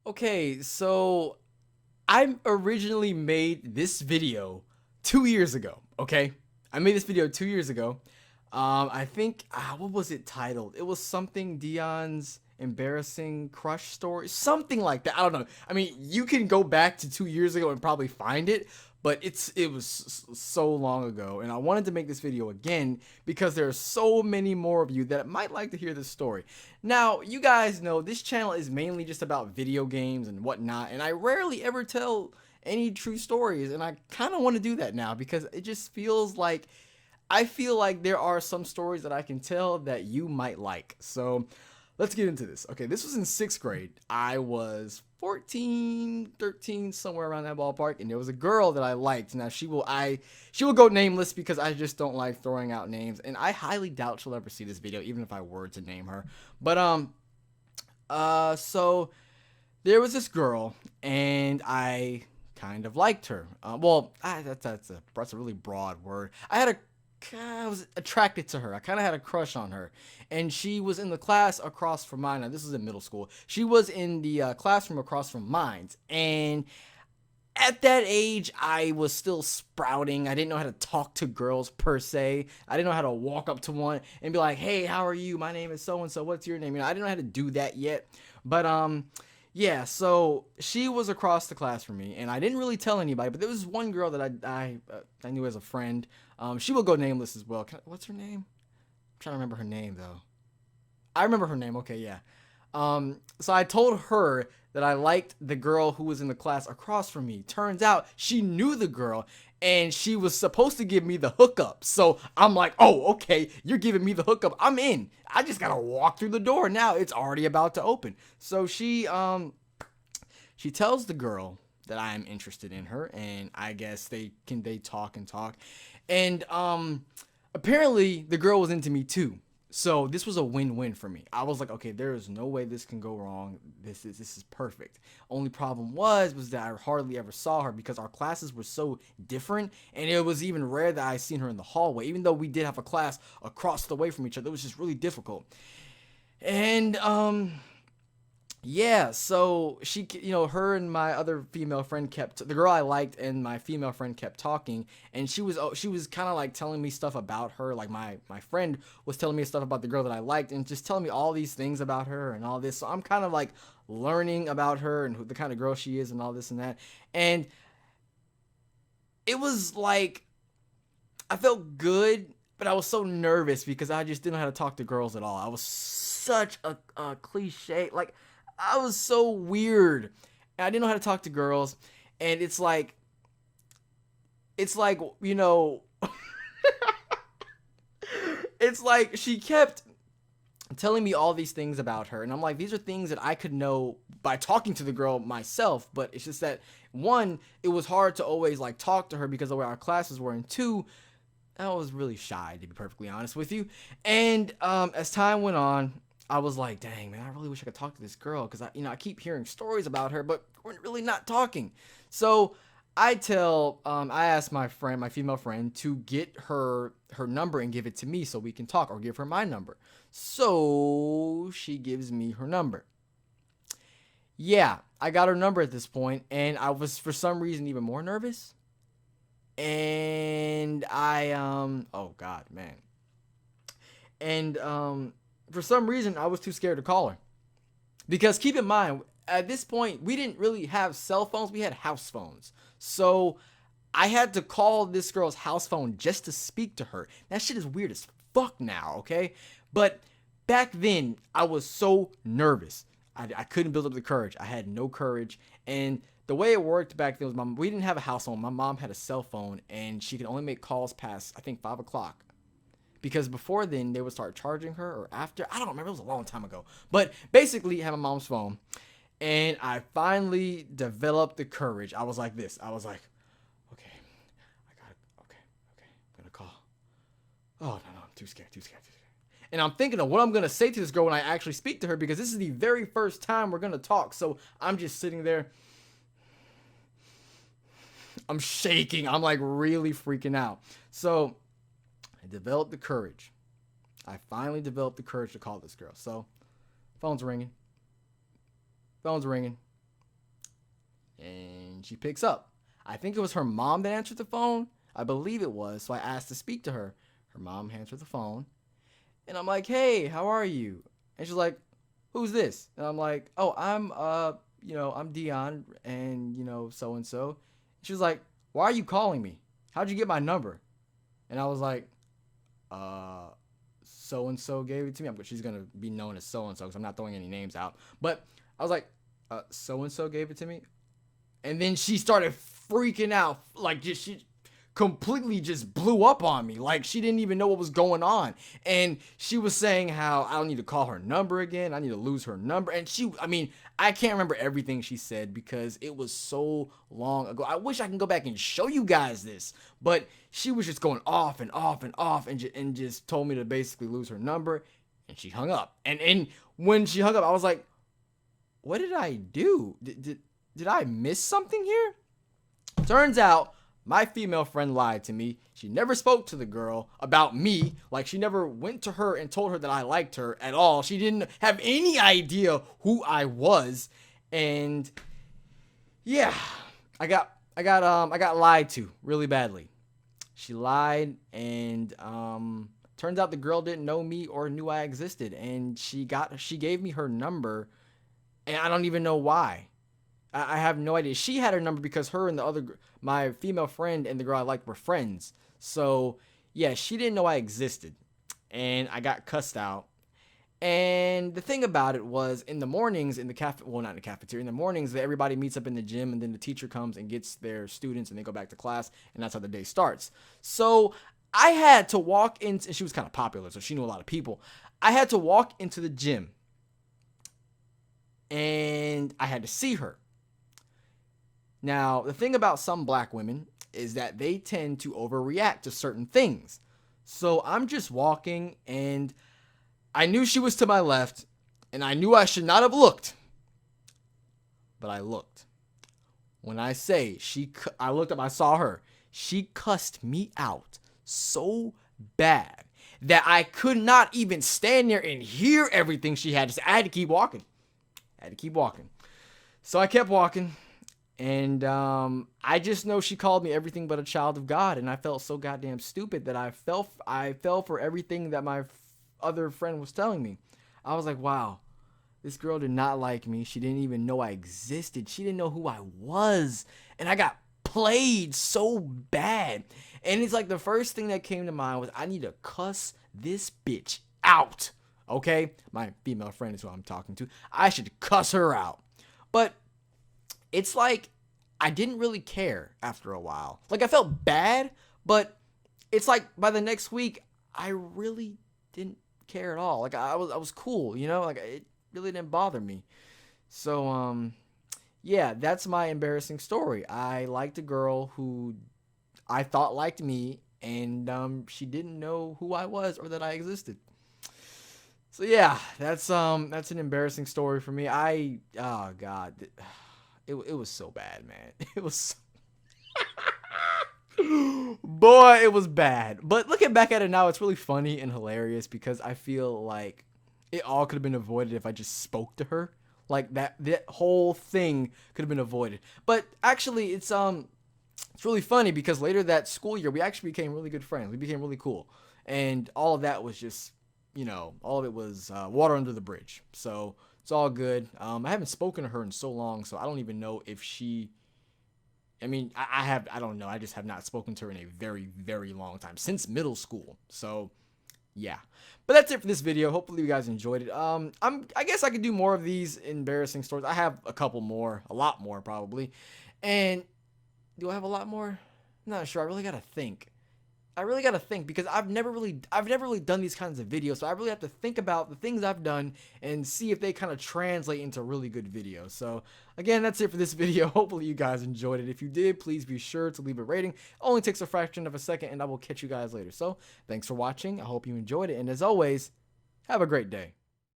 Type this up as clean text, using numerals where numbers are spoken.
Okay, so I originally made this video 2 years ago. Okay, I made this video 2 years ago. I think what was it titled? It was something Dion's embarrassing crush story, something like that. I don't know. I mean, you can go back to 2 years ago and probably find it, but it was so long ago, and I wanted to make this video again because there are so many more of you that might like to hear this story. Now, you guys know this channel is mainly just about video games and whatnot, and I rarely ever tell any true stories, and I kind of want to do that now because it just feels like I feel like there are some stories that I can tell that you might like. So let's get into this. Okay, this was in sixth grade. I was 14, 13, somewhere around that ballpark, and there was a girl that I liked. Now she will go nameless because I just don't like throwing out names, and I highly doubt she'll ever see this video, even if I were to name her. But so there was this girl, and I kind of liked her. That's a really broad word. I was attracted to her. I kind of had a crush on her, and she was in the class across from mine. Now this was in middle school. She was in the classroom across from mine, and at that age, I was still sprouting. I didn't know how to talk to girls per se. I didn't know how to walk up to one and be like, "Hey, how are you? My name is so and so. What's your name?" I didn't know how to do that yet. But yeah. So she was across the class from me, and I didn't really tell anybody. But there was one girl that I knew as a friend. She will go nameless as well. What's her name? I'm trying to remember her name though. I remember her name. Okay, yeah. So I told her that I liked the girl who was in the class across from me. Turns out she knew the girl and she was supposed to give me the hookup. So I'm like, oh, okay, you're giving me the hookup. I'm in. I just gotta walk through the door now. It's already about to open. So she tells the girl that I am interested in her, and I guess they talk and talk, and apparently the girl was into me too. So this was a win-win for me. I was like, okay, there is no way this can go wrong. This is perfect. Only problem was that I hardly ever saw her because our classes were so different, and it was even rare that I seen her in the hallway. Even though we did have a class across the way from each other, it was just really difficult. And yeah, so her and my other female friend the girl I liked and my female friend kept talking, and she was kind of like telling me stuff about her. Like my friend was telling me stuff about the girl that I liked, and just telling me all these things about her and all this. So I'm kind of like learning about her and the kind of girl she is and all this and that. And it was like I felt good, but I was so nervous because I just didn't know how to talk to girls at all. I was such a cliche. Like, I was so weird. And I didn't know how to talk to girls. And it's like, it's like she kept telling me all these things about her. And I'm like, these are things that I could know by talking to the girl myself. But it's just that, one, it was hard to always like talk to her because of where our classes were. And two, I was really shy, to be perfectly honest with you. And as time went on, I was like, dang, man, I really wish I could talk to this girl because I keep hearing stories about her, but we're really not talking. So I asked my friend, my female friend, to get her number and give it to me so we can talk, or give her my number. So she gives me her number. Yeah, I got her number at this point, and I was for some reason even more nervous. And oh god, man. And for some reason I was too scared to call her. Because keep in mind, at this point we didn't really have cell phones, we had house phones. So I had to call this girl's house phone just to speak to her. That shit is weird as fuck now, okay? But back then I was so nervous. I couldn't build up the courage. I had no courage. And the way it worked back then was we didn't have a house phone. My mom had a cell phone, and she could only make calls past, I think, 5 o'clock. Because before then, they would start charging her, or after. I don't remember. It was a long time ago. But basically, I had my mom's phone. And I finally developed the courage. I was like this. I was like, okay, I got it. Okay, I'm going to call. Oh, no, I'm too scared, too scared, too scared. And I'm thinking of what I'm going to say to this girl when I actually speak to her, because this is the very first time we're going to talk. So I'm just sitting there. I'm shaking. I'm like really freaking out. So I developed the courage. I finally developed the courage to call this girl. So phone's ringing. Phone's ringing. And she picks up. I think it was her mom that answered the phone. I believe it was. So I asked to speak to her. Her mom answered the phone. And I'm like, hey, how are you? And she's like, who's this? And I'm like, oh, I'm Dion and, so and so. She was like, why are you calling me? How'd you get my number? And I was like, so and so gave it to me. She's going to be known as so and so because I'm not throwing any names out. But I was like, so and so gave it to me. And then she started freaking out. Like, she completely just blew up on me. Like, she didn't even know what was going on. And she was saying how I don't need to call her number again. I need to lose her number. And I can't remember everything she said because it was so long ago. I wish I can go back and show you guys this. But she was just going off and off and off and just told me to basically lose her number. And she hung up. And when she hung up, I was like, what did I do? Did I miss something here? Turns out my female friend lied to me. She never spoke to the girl about me. Like, she never went to her and told her that I liked her at all. She didn't have any idea who I was. And yeah, I got lied to really badly. She lied, and turns out the girl didn't know me or knew I existed. And she gave me her number, and I don't even know why. I have no idea. She had her number because her and my female friend and the girl I liked were friends. So, yeah, she didn't know I existed. And I got cussed out. And the thing about it was, in the mornings, not in the cafeteria, in the mornings, everybody meets up in the gym, and then the teacher comes and gets their students, and they go back to class, and that's how the day starts. So, I had to walk in, and she was kind of popular, so she knew a lot of people. I had to walk into the gym, and I had to see her. Now, the thing about some black women is that they tend to overreact to certain things. So I'm just walking, and I knew she was to my left, and I knew I should not have looked. But I looked. When I say I looked up, I saw her. She cussed me out so bad that I could not even stand there and hear everything she had to say. I had to keep walking. So I kept walking. And I just know she called me everything but a child of God, and I felt so goddamn stupid that I fell for everything that my other friend was telling me. I was like, wow, this girl did not like me. She didn't even know I existed. She didn't know who I was, and I got played so bad. And it's like the first thing that came to mind was I need to cuss this bitch out. Okay, my female friend is who I'm talking to. I should cuss her out, but it's like I didn't really care after a while. Like, I felt bad, but it's like by the next week, I really didn't care at all. Like, I was cool, like it really didn't bother me. So, yeah, that's my embarrassing story. I liked a girl who I thought liked me, and she didn't know who I was or that I existed. So yeah, that's an embarrassing story for me. Oh God. It was so bad, man. It was boy, it was bad. But looking back at it now, it's really funny and hilarious because I feel like it all could have been avoided if I just spoke to her. Like that whole thing could have been avoided. But actually, it's really funny because later that school year, we actually became really good friends. We became really cool, and all of that was just, all of it was water under the bridge. So it's all good. I haven't spoken to her in so long, so I don't even know if she. I mean, I don't know. I just have not spoken to her in a very, very long time, since middle school. So, yeah. But that's it for this video. Hopefully you guys enjoyed it. I guess I could do more of these embarrassing stories. I have a couple more, a lot more probably. And do I have a lot more? I'm not sure. I really gotta think. Because I've never really done these kinds of videos, so I really have to think about the things I've done and see if they kind of translate into really good videos. So again, that's it for this video. Hopefully you guys enjoyed it. If you did, please be sure to leave a rating. It only takes a fraction of a second, and I will catch you guys later. So thanks for watching. I hope you enjoyed it, and as always, have a great day.